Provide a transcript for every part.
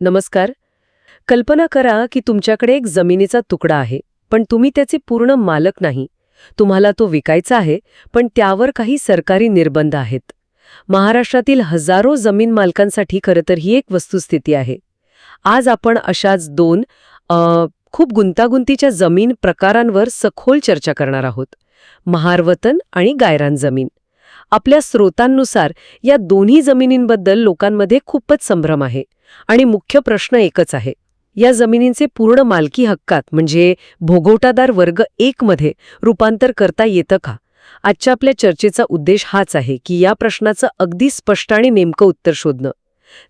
नमस्कार. कल्पना करा की तुमच्याकडे एक जमिनीचा तुकडा आहे, पण तुम्ही त्याचे पूर्ण मालक नाही. तुम्हाला तो विकायचा आहे, पण त्यावर काही सरकारी निर्बंध आहेत. महाराष्ट्रातील हजारो जमीन मालकांसाठी खरं तर ही एक वस्तुस्थिती आहे. आज आपण अशाच दोन खूप गुंतागुंतीच्या जमीन प्रकारांवर सखोल चर्चा करणार आहोत. महारवतन आणि गायरान जमीन. आपल्या स्रोतांनुसार या दोन्ही जमिनींबद्दल लोकांमध्ये खूपच संभ्रम आहे आणि मुख्य प्रश्न एकच आहे. या जमिनींचे पूर्ण मालकी हक्कात म्हणजे भोगवटादार वर्ग 1 मध्ये रूपांतर करता येतं का? आजच्या आपल्या चर्चेचा उद्देश हाच आहे की या प्रश्नाचं अगदी स्पष्ट आणि नेमकं उत्तर शोधणं.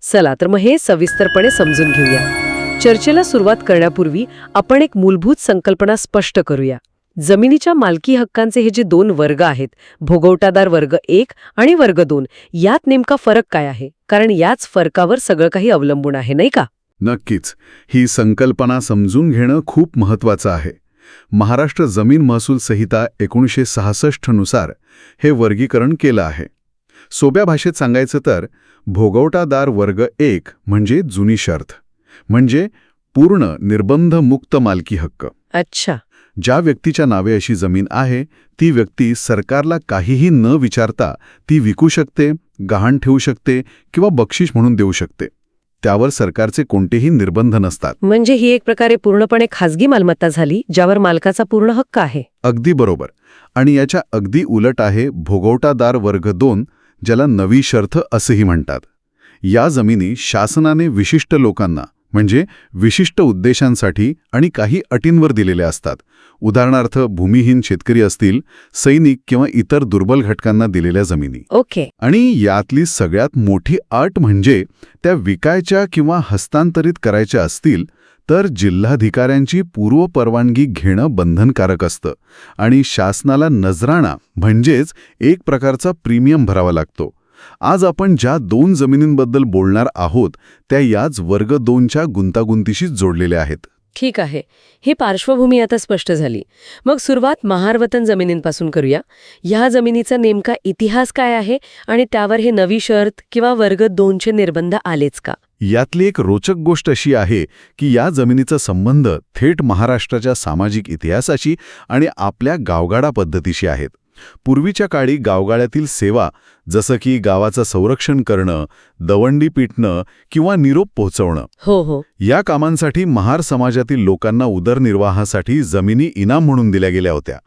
चला तर मग हे सविस्तरपणे समजून घेऊया. चर्चेला सुरुवात करण्यापूर्वी आपण एक मूलभूत संकल्पना स्पष्ट करूया. जमिनीच्या मालकी हक्कांचे हे जे दोन वर्ग आहेत, भोगवटादार वर्ग 1 आणि वर्ग 2, यात नेमका फरक काय आहे? कारण याच फरकावर सगळं काही अवलंबून आहे, नाही का? नक्कीच. ही संकल्पना समजून घेणं खूप महत्त्वाचं आहे. महाराष्ट्र जमीन महसूल संहिता 1966 नुसार हे वर्गीकरण केलं आहे. सोप्या भाषेत सांगायचं तर भोगवटादार वर्ग 1 म्हणजे जुनी शर्त, म्हणजे पूर्ण निर्बंधमुक्त मालकी हक्क. अच्छा. ज्या व्यक्तीच्या नावे अशी जमीन आहे, ती व्यक्ती सरकारला काहीही न विचारता ती विकू शकते, गहाण ठेवू शकते किंवा बक्षीस म्हणून देऊ शकते. त्यावर सरकारचे कोणतेही निर्बंध नसतात. म्हणजे ही एक प्रकारे पूर्णपणे खाजगी मालमत्ता झाली, ज्यावर मालकाचा पूर्ण हक्क आहे. अगदी बरोबर. आणि याच्या अगदी उलट आहे भोगवटादार वर्ग 2, ज्याला नवी शर्त असेही म्हणतात. या जमिनी शासनाने विशिष्ट लोकांना म्हणजे विशिष्ट उद्देशांसाठी आणि काही अटींवर दिलेल्या असतात. उदाहरणार्थ भूमिहीन शेतकरी असतील, सैनिक किंवा इतर दुर्बल घटकांना दिलेल्या जमिनी. ओके. आणि यातली सगळ्यात मोठी अट म्हणजे त्या विकायच्या किंवा हस्तांतरित करायच्या असतील तर जिल्हाधिकाऱ्यांची पूर्व परवानगी घेणं बंधनकारक असतं आणि शासनाला नजराणा म्हणजेच एक प्रकारचा प्रीमियम भरावा लागतो. आज आपण ज्या दोन जमिनींबद्दल बोलणार आहोत त्या याच वर्ग 2च्या गुंतागुंतीशी जोडलेल्या आहेत. ठीक आहे. ही पार्श्वभूमी आता स्पष्ट झाली. मग सुरुवात महारवतन जमिनींपासून करूया. ह्या जमिनीचा नेमका इतिहास काय आहे आणि त्यावर हे नवी शर्त किंवा वर्ग 2चे निर्बंध आलेच का? यातली एक रोचक गोष्ट अशी आहे की या जमिनीचा संबंध थेट महाराष्ट्राच्या सामाजिक इतिहासाशी आणि आपल्या गावगाडा पद्धतीशी आहेत. पूर्वीच्या काळी गावगाड्यातील सेवा जसं की गावाचं संरक्षण करणं, दवंडी पिटणं किंवा निरोप पोहोचवणं, हो, या कामांसाठी महार समाजातील लोकांना उदरनिर्वाहासाठी जमिनी इनाम म्हणून दिल्या गेल्या होत्या.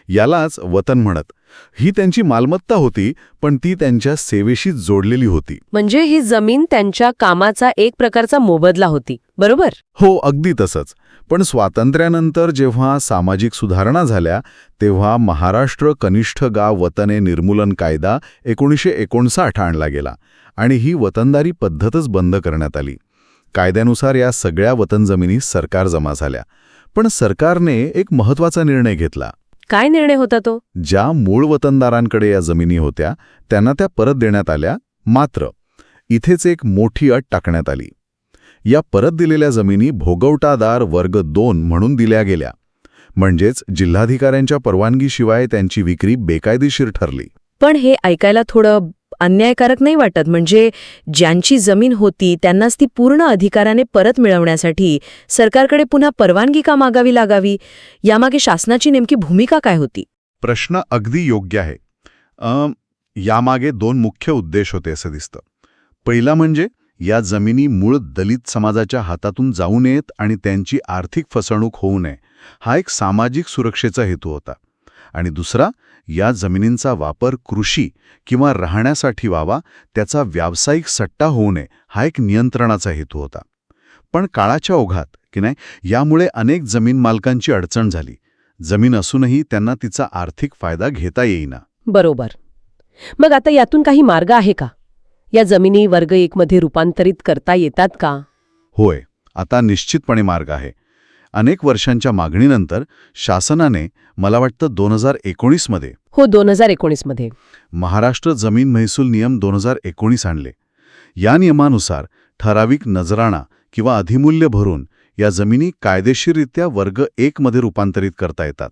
यालाच वतन म्हणत. ही त्यांची मालमत्ता होती, पण ती त्यांच्या सेवेशी जोडलेली होती. म्हणजे ही जमीन त्यांच्या कामाचा एक प्रकारचा मोबदला होती, बरोबर? हो, अगदी तसंच. पण स्वातंत्र्यानंतर जेव्हा सामाजिक सुधारणा झाल्या तेव्हा महाराष्ट्र कनिष्ठ गाव वतने निर्मूलन कायदा 1959 आणला गेला आणि ही वतनदारी पद्धतच बंद करण्यात आली. कायद्यानुसार या सगळ्या वतन जमिनी सरकार जमा झाल्या. पण सरकारने एक महत्त्वाचा निर्णय घेतला. काय निर्णय होता तो? ज्या मूळ वतनदारांकडे या जमिनी होत्या त्यांना त्या परत देण्यात आल्या. मात्र इथेच एक मोठी अट टाकण्यात आली. या परत दिलेल्या जमिनी भोगवटादार वर्ग 2 म्हणून दिल्या गेल्या. म्हणजेच जिल्हाधिकाऱ्यांच्या परवानगीशिवाय त्यांची विक्री बेकायदेशीर ठरली. पण हे ऐकायला थोडं अन्यायकारक नाही वाटत? म्हणजे ज्यांची जमीन होती त्यांनाच ती पूर्ण अधिकाराने परत मिळवण्यासाठी सरकारकडे पुन्हा परवानगी का मागावी लागावी? यामागे शासनाची नेमकी भूमिका काय होती? प्रश्न अगदी योग्य आहे. यामागे 2 मुख्य उद्देश होते असं दिसतं. पहिला म्हणजे या जमिनी मूळ दलित समाजाच्या हातातून जाऊ नयेत आणि त्यांची आर्थिक फसवणूक होऊ नये, हा एक सामाजिक सुरक्षेचा हेतू होता. आणि दुसरा, या जमिनींचा वापर कृषी किंवा राहण्यासाठी व्हावा, त्याचा व्यावसायिक सट्टा होऊ नये, हा एक नियंत्रणाचा हेतू होता. पण काळाच्या ओघात की नाही, यामुळे अनेक जमीन मालकांची अडचण झाली. जमीन असूनही त्यांना तिचा आर्थिक फायदा घेता येईना. बरोबर. मग आता यातून काही मार्ग आहे का? या जमिनी वर्ग 1 मध्ये रूपांतरित करता येतात का? होय, आता निश्चितपणे मार्ग आहे. अनेक वर्षांच्या मागणीनंतर शासनाने, मला वाटतं 2019 मध्ये 2019 मध्ये महाराष्ट्र जमीन महसूल नियम 2019 आणले. या नियमानुसार ठराविक नजराणा किंवा अधिमूल्य भरून या जमिनी कायदेशीररित्या वर्ग 1 मध्ये रूपांतरित करता येतात.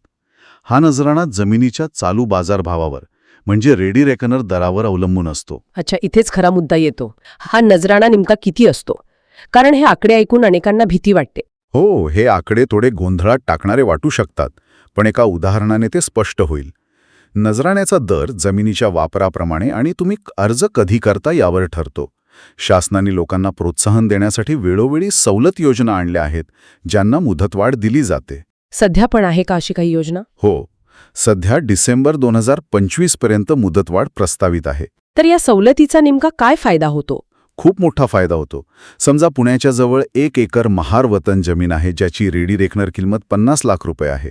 हा नजराणा जमिनीच्या चालू बाजारभावावर म्हणजे रेडी रेकनर दरावर अवलंबून असतो. अच्छा, इथेच खरा मुद्दा येतो. हा नजराणा नेमका किती असतो? कारण हे आकडे ऐकून अनेकांना भीती वाटते. हो, हे आकडे थोडे गोंधळात टाकणारे वाटू शकतात, पण एका उदाहरणाने ते स्पष्ट होईल. नजराण्याचा दर जमिनीच्या वापराप्रमाणे आणि तुम्ही अर्ज कधी करता यावर ठरतो. शासनाने लोकांना प्रोत्साहन देण्यासाठी वेळोवेळी सवलत योजना आणल्या आहेत, ज्यांना मुदतवाढ दिली जाते. सध्या पण आहे का अशी काही योजना? हो, सध्या डिसेंबर 2025 पर्यंत मुदतवाढ प्रस्तावित आहे. तर या सवलतीचा नेमका काय फायदा होतो? खूप मोठा फायदा होतो. समजा पुण्याच्या जवळ 1 एकर महार वतन जमीन आहे, ज्याची रेडी रेकनर किंमत 50 लाख रुपये आहे.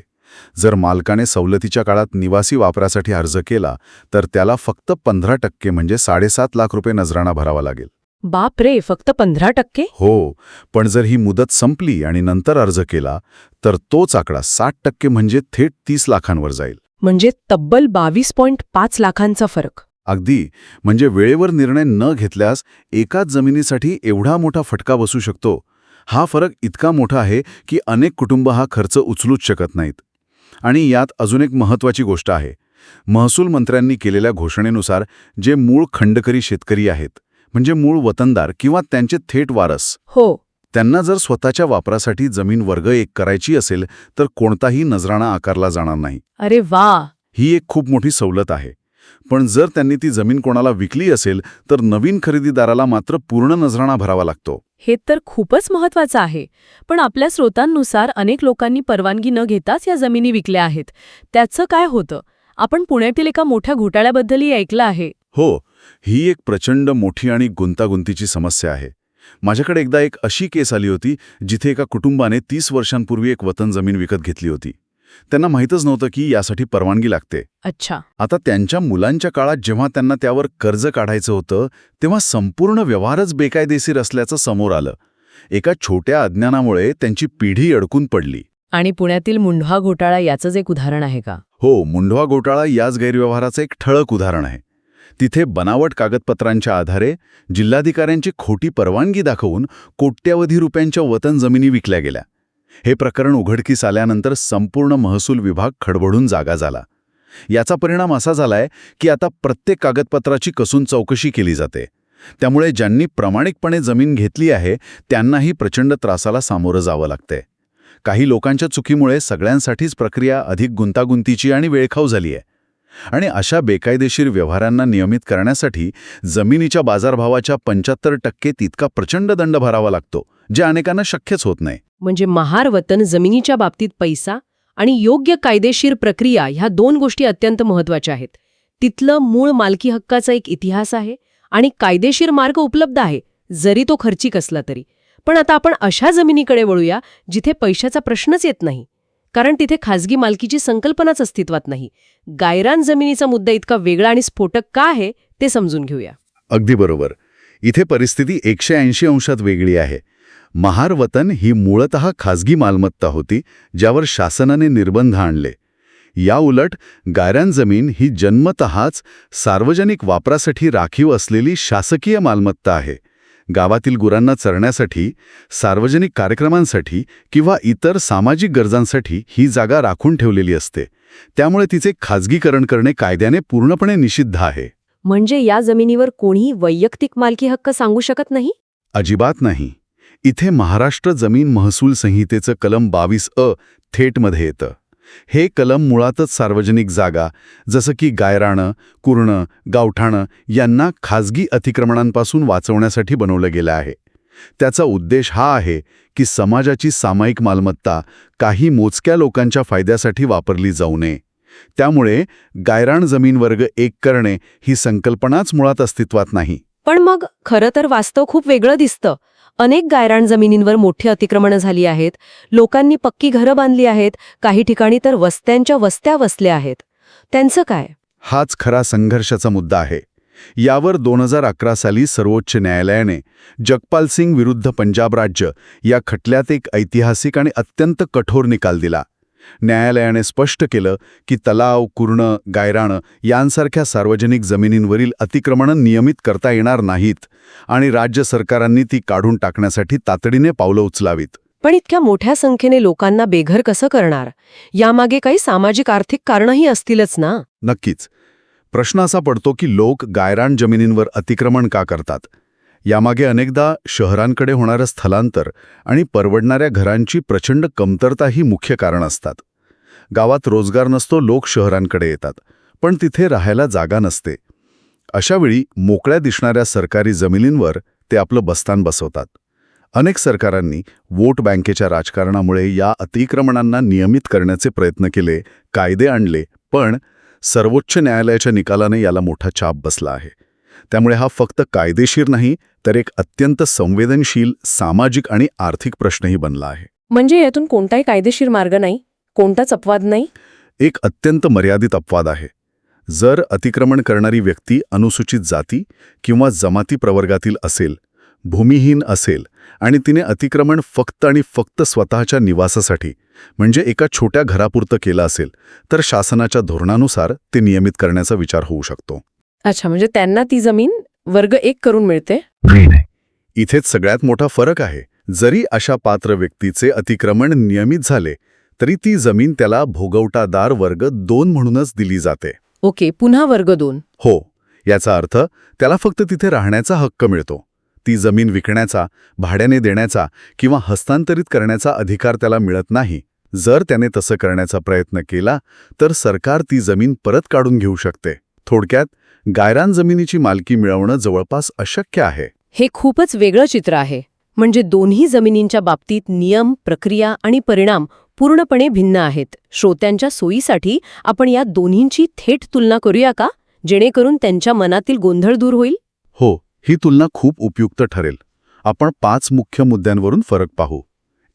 जर मालकाने सवलतीच्या काळात निवासी वापरासाठी अर्ज केला तर त्याला फक्त 15% म्हणजे 7.5 लाख रुपये नजराणा भरावा लागेल. बाप रे, फक्त 15%? हो, पण जर ही मुदत संपली आणि नंतर अर्ज केला तर तोच आकडा 60% म्हणजे थेट 30 लाखांवर जाईल. म्हणजे तब्बल 22.5 लाखांचा फरक. अगदी, म्हणजे वेळेवर निर्णय न घेतल्यास एकाच जमिनीसाठी एवढा मोठा फटका बसू शकतो. हा फरक इतका मोठा आहे की अनेक कुटुंब हा खर्च उचलूच शकत नाहीत. आणि यात अजून एक महत्त्वाची गोष्ट आहे. महसूल मंत्र्यांनी केलेल्या घोषणेनुसार जे मूळ खंडकरी शेतकरी आहेत, म्हणजे मूळ वतनदार किंवा त्यांचे थेट वारस, हो, त्यांना जर स्वतःच्या वापरासाठी जमीन वर्ग 1 करायची असेल तर कोणताही नजराणा आकारला जाणार नाही. अरे वा. ही एक खूप मोठी सवलत आहे. पण जर त्यांनी ती जमीन कोणाला विकली असेल तर नवीन खरेदीदाराला मात्र पूर्ण नजराणा भरावा लागतो. हे तर खूपच महत्वाचं आहे. पण आपल्या स्रोतांनुसार अनेक लोकांनी परवानगी न घेताच या जमिनी विकल्या आहेत. त्याचं काय होतं? आपण पुण्यातील एका मोठ्या घोटाळ्याबद्दलही ऐकलं आहे. हो, ही एक प्रचंड मोठी आणि गुंतागुंतीची समस्या आहे. माझ्याकडे एकदा एक अशी केस आली होती जिथे एका कुटुंबाने 30 वर्षांपूर्वी एक वतन जमीन विकत घेतली होती. त्यांना माहीतच नव्हतं की यासाठी परवानगी लागते. अच्छा. आता त्यांच्या मुलांच्या काळात जेव्हा त्यांना त्यावर कर्ज काढायचं होतं तेव्हा संपूर्ण व्यवहारच बेकायदेशीर असल्याचं समोर आलं. एका छोट्या अज्ञानामुळे त्यांची पिढी अडकून पडली. आणि पुण्यातील मुंढवा घोटाळा याचंच एक उदाहरण आहे का? हो, मुंढवा घोटाळा याच गैरव्यवहाराचं एक ठळक उदाहरण आहे. तिथे बनावट कागदपत्रांच्या आधारे जिल्हाधिकाऱ्यांची खोटी परवानगी दाखवून कोट्यवधी रुपयांच्या वतन जमिनी विकल्या गेल्या. हे प्रकरण उघडकीस आल्यानंतर संपूर्ण महसूल विभाग खडबडून जागा झाला. याचा परिणाम असा झालाय की आता प्रत्येक कागदपत्राची कसून चौकशी केली जाते. त्यामुळे ज्यांनी प्रामाणिकपणे जमीन घेतली आहे त्यांनाही प्रचंड त्रासाला सामोरं जावं लागतंय. काही लोकांच्या चुकीमुळे सगळ्यांसाठीच प्रक्रिया अधिक गुंतागुंतीची आणि वेळखाऊ झाली आहे. आणि अशा बेकायदेशीर व्यवहारांना नियमित करण्यासाठी जमिनीच्या बाजारभावाच्या 75% तितका प्रचंड दंड भरावा लागतो, जे अनेकांना शक्यच होत नाही. म्हणजे महार वतन जमिनीच्या बाबतीत पैसा आणि योग्य कायदेशीर प्रक्रिया ह्या 2 गोष्टी अत्यंत महत्त्वाच्या आहेत. तिथलं मूळ मालकी हक्काचा एक इतिहास आहे आणि कायदेशीर मार्ग उपलब्ध आहे, जरी तो खर्चिक असला तरी. पण आता आपण अशा जमिनीकडे वळूया जिथे पैशाचा प्रश्नच येत नाही, कारण तिथे खाजगी मालकीची संकल्पनाच अस्तित्वात नाही. गायरान जमिनीचा मुद्दा इतका वेगळा आणि स्फोटक का आहे ते समजून घेऊया. अगदी बरोबर. इथे परिस्थिती 180 अंशात वेगळी आहे. महार वतन ही मूळतः खाजगी मालमत्ता होती, ज्यावर शासनाने निर्बंध आणले. या उलट गायरान जमीन ही जन्मतःच सार्वजनिक वापरासाठी राखीव असलेली शासकीय मालमत्ता आहे. गावातील गुरांना चरण्यासाठी, सार्वजनिक कार्यक्रमांसाठी किंवा इतर सामाजिक गरजांसाठी ही जागा राखून ठेवलेली असते. त्यामुळे तिचे खाजगीकरण करणे कायद्याने पूर्णपणे निषिद्ध आहे. म्हणजे या जमिनीवर कोणीही वैयक्तिक मालकी हक्क सांगू शकत नाही? अजिबात नाही. इथे महाराष्ट्र जमीन महसूल संहितेचं कलम 22 थेटमध्ये येतं. हे कलम मुळातच सार्वजनिक जागा जसं की गायराणं, कुरणं, गावठाणं यांना खाजगी अतिक्रमणांपासून वाचवण्यासाठी बनवलं गेलं आहे. त्याचा उद्देश हा आहे की समाजाची सामायिक मालमत्ता काही मोजक्या लोकांच्या फायद्यासाठी वापरली जाऊ नये. त्यामुळे गायरान जमीन वर्ग 1 करणे ही संकल्पनाच मुळात अस्तित्वात नाही. पण मग खरं तर वास्तव खूप वेगळं दिसतं. अनेक गायरान जमिनींवर मोठी अतिक्रमणं झाली आहेत, लोकांनी पक्की घरं बांधली आहेत, काही ठिकाणी तर वस्त्यांच्या वस्त्या वसल्या आहेत. त्यांचं काय? हाच खरा संघर्षाचा मुद्दा आहे. यावर 2011 साली सर्वोच्च न्यायालयाने जगपाल सिंग विरुद्ध पंजाब राज्य या खटल्यात एक ऐतिहासिक आणि अत्यंत कठोर निकाल दिला. न्यायालयाने स्पष्ट केलं की तलाव, कुरणं, गायराणं यांसारख्या सार्वजनिक जमिनींवरील अतिक्रमणं नियमित करता येणार नाहीत आणि राज्य सरकारांनी ती काढून टाकण्यासाठी तातडीने पावलं उचलावीत. पण इतक्या मोठ्या संख्येने लोकांना बेघर कसं करणार? यामागे काही सामाजिक आर्थिक कारणंही असतीलच ना? नक्कीच. प्रश्न असा पडतो की लोक गायरान जमिनींवर अतिक्रमण का करतात? यामागे अनेकदा शहरांकडे होणारं स्थलांतर आणि परवडणाऱ्या घरांची प्रचंड कमतरता ही मुख्य कारण असतात. गावात रोजगार नसतो, लोक शहरांकडे येतात, पण तिथे राहायला जागा नसते. अशावेळी मोकळ्या दिसणाऱ्या सरकारी जमिनींवर ते आपलं बस्तान बसवतात. अनेक सरकारांनी वोट बँकेच्या राजकारणामुळे या अतिक्रमणांना नियमित करण्याचे प्रयत्न केले, कायदे आणले, पण सर्वोच्च न्यायालयाच्या निकालाने याला मोठा छाप बसला आहे. त्यामुळे हा फक्त कायदेशीर नाही, तर एक अत्यंत संवेदनशील सामाजिक आणि आर्थिक प्रश्नही बनला आहे. म्हणजे यातून कोणताही कायदेशीर मार्ग नाही, कोणताच अपवाद नाही? एक अत्यंत मर्यादित अपवाद आहे. जर अतिक्रमण करणारी व्यक्ती अनुसूचित जाती किंवा जमाती प्रवर्गातील असेल, भूमिहीन असेल आणि तिने अतिक्रमण फक्त आणि फक्त स्वतःच्या निवासासाठी म्हणजे एका छोट्या घरापुरतं केलं असेल, तर शासनाच्या धोरणानुसार ते नियमित करण्याचा विचार होऊ शकतो. अच्छा, म्हणजे त्यांना ती जमीन वर्ग 1 करून मिळते? इथेच सगळ्यात मोठा फरक आहे. जरी अशा पात्र व्यक्तीचे अतिक्रमण नियमित झाले, तरी ती जमीन त्याला भोगवटादार वर्ग 2 म्हणूनच दिली जाते. ओके, पुन्हा वर्ग 2. हो, याचा अर्थ त्याला फक्त तिथे राहण्याचा हक्क मिळतो. ती जमीन विकण्याचा, भाड्याने देण्याचा किंवा हस्तांतरित करण्याचा अधिकार त्याला मिळत नाही. जर त्याने तसं करण्याचा प्रयत्न केला, तर सरकार ती जमीन परत काढून घेऊ शकते. थोडक्यात, गायरान जमिनीची मालकी मिळवणं जवळपास अशक्य आहे. हे खूपच वेगळं चित्र आहे. म्हणजे दोन्ही जमिनींच्या बाबतीत नियम, प्रक्रिया आणि परिणाम पूर्णपणे भिन्न आहेत. श्रोत्यांच्या सोयीसाठी आपण या दोन्हींची थेट तुलना करूया का, जेणेकरून त्यांच्या मनातील गोंधळ दूर होईल? हो, ही तुलना खूप उपयुक्त ठरेल. आपण 5 मुख्य मुद्द्यांवरून फरक पाहू.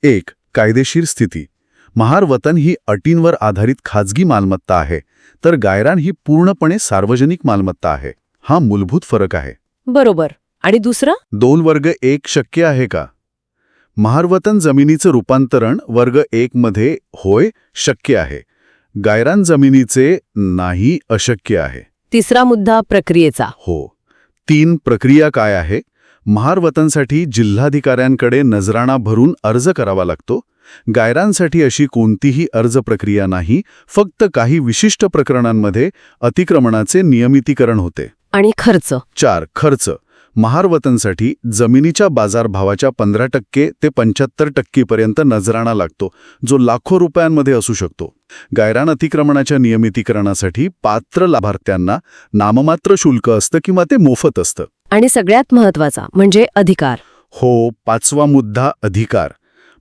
1. कायदेशीर स्थिती. महार वतन ही अटींवर आधारित खाजगी मालमत्ता आहे, तर गायरान ही पूर्णपणे सार्वजनिक मालमत्ता आहे. हा मूलभूत फरक आहे. बरोबर. आणि दुसरा? 2 वर्ग 1 शक्य आहे का? महारवतन जमिनीचं रूपांतरण वर्ग 1 मध्ये होय, शक्य आहे. गायरान जमिनीचे नाही, अशक्य आहे. तिसरा मुद्दा प्रक्रियेचा. हो. 3. प्रक्रिया काय आहे? महारवतनसाठी जिल्हाधिकाऱ्यांकडे नजराणा भरून अर्ज करावा लागतो. गायरांसाठी अशी कोणतीही अर्ज प्रक्रिया नाही, फक्त काही विशिष्ट प्रकरणांमध्ये अतिक्रमणाचे नियमितीकरण होते. आणि खर्च? 4. खर्च. महारवतनसाठी जमिनीच्या बाजारभावाच्या 15% ते 75% पर्यंत नजराणा लागतो, जो लाखो रुपयांमध्ये असू शकतो. गायरान अतिक्रमणाच्या नियमितीकरणासाठी पात्र लाभार्थ्यांना नाममात्र शुल्क असतं किंवा ते मोफत असतं. आणि सगळ्यात महत्वाचा म्हणजे अधिकार. हो, 5वा मुद्दा अधिकार.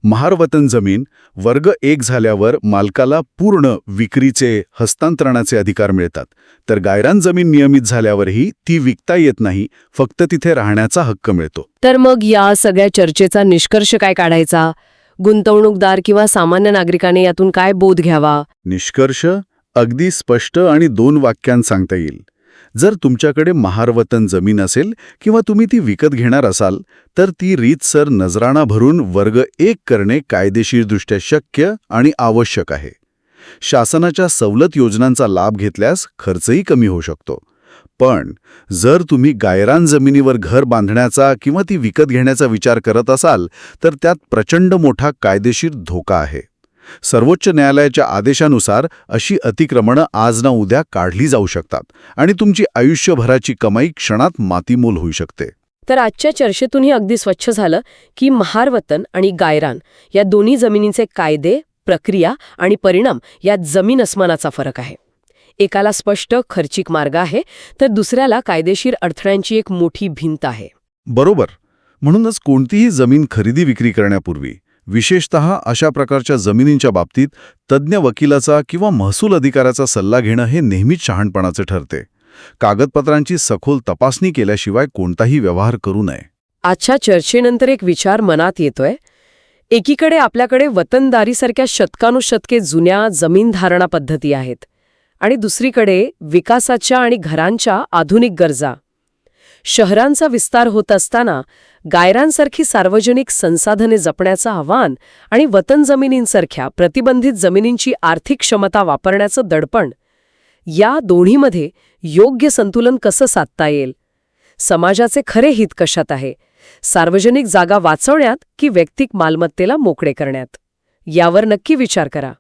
महारवतन जमीन वर्ग 1 झाल्यावर मालकाला पूर्ण विक्रीचे, हस्तांतरणाचे अधिकार मिळतात. तर गायरान जमीन नियमित झाल्यावरही ती विकता येत नाही, फक्त तिथे राहण्याचा हक्क मिळतो. तर मग या सगळ्या चर्चेचा निष्कर्ष काय काढायचा? गुंतवणूकदार किंवा सामान्य नागरिकाने यातून काय बोध घ्यावा? निष्कर्ष अगदी स्पष्ट आणि 2 वाक्यांत सांगता येईल. जर तुमच्याकडे महारवतन जमीन असेल किंवा तुम्ही ती विकत घेणार असाल, तर ती रीतसर नजराणा भरून वर्ग 1 करणे कायदेशीरदृष्ट्या शक्य आणि आवश्यक आहे. शासनाच्या सवलत योजनांचा लाभ घेतल्यास खर्चही कमी होऊ शकतो. पण जर तुम्ही गायरान जमिनीवर घर बांधण्याचा किंवा ती विकत घेण्याचा विचार करत असाल, तर त्यात प्रचंड मोठा कायदेशीर धोका आहे. सर्वोच्च न्यायालयाच्या आदेशानुसार अशी अतिक्रमणं आज ना उद्या काढली जाऊ शकतात आणि तुमची आयुष्यभराची कमाई क्षणात मातीमोल होऊ शकते. तर आजच्या चर्चेतूनही अगदी स्वच्छ झालं की महारवतन आणि गायरान या दोन्ही जमिनींचे कायदे, प्रक्रिया आणि परिणाम यात जमीन अस्मानाचा फरक आहे. एकाला स्पष्ट खर्चिक मार्ग आहे, तर दुसऱ्याला कायदेशीर अडथळ्यांची एक मोठी भिंत आहे. बरोबर. म्हणूनच कोणतीही जमीन खरेदी विक्री करण्यापूर्वी, विशेषतः अशा प्रकारच्या जमिनींच्या बाबतीत तज्ज्ञ वकिलाचा किंवा महसूल अधिकाऱ्याचा सल्ला घेणं हे नेहमीच शहाणपणाचे ठरते. कागदपत्रांची सखोल तपासणी केल्याशिवाय कोणताही व्यवहार करू नये. आजच्या चर्चेनंतर एक विचार मनात येतोय. एकीकडे आपल्याकडे वतनदारीसारख्या शतकानुशतके जुन्या जमीन धारणा पद्धती आहेत आणि दुसरीकडे विकासाच्या आणि घरांच्या आधुनिक गरजा. शहरांचा विस्तार होत असताना गायरांसारखी सार्वजनिक संसाधने जपण्याचं आव्हान आणि वतन जमिनींसारख्या प्रतिबंधित जमिनींची आर्थिक क्षमता वापरण्याचं दडपण, या दोन्हीमध्ये योग्य संतुलन कसं साधता येईल? समाजाचे खरे हित कशात आहे? सार्वजनिक जागा वाचवण्यात की वैयक्तिक मालमत्तेला मोकळे करण्यात? यावर नक्की विचार करा.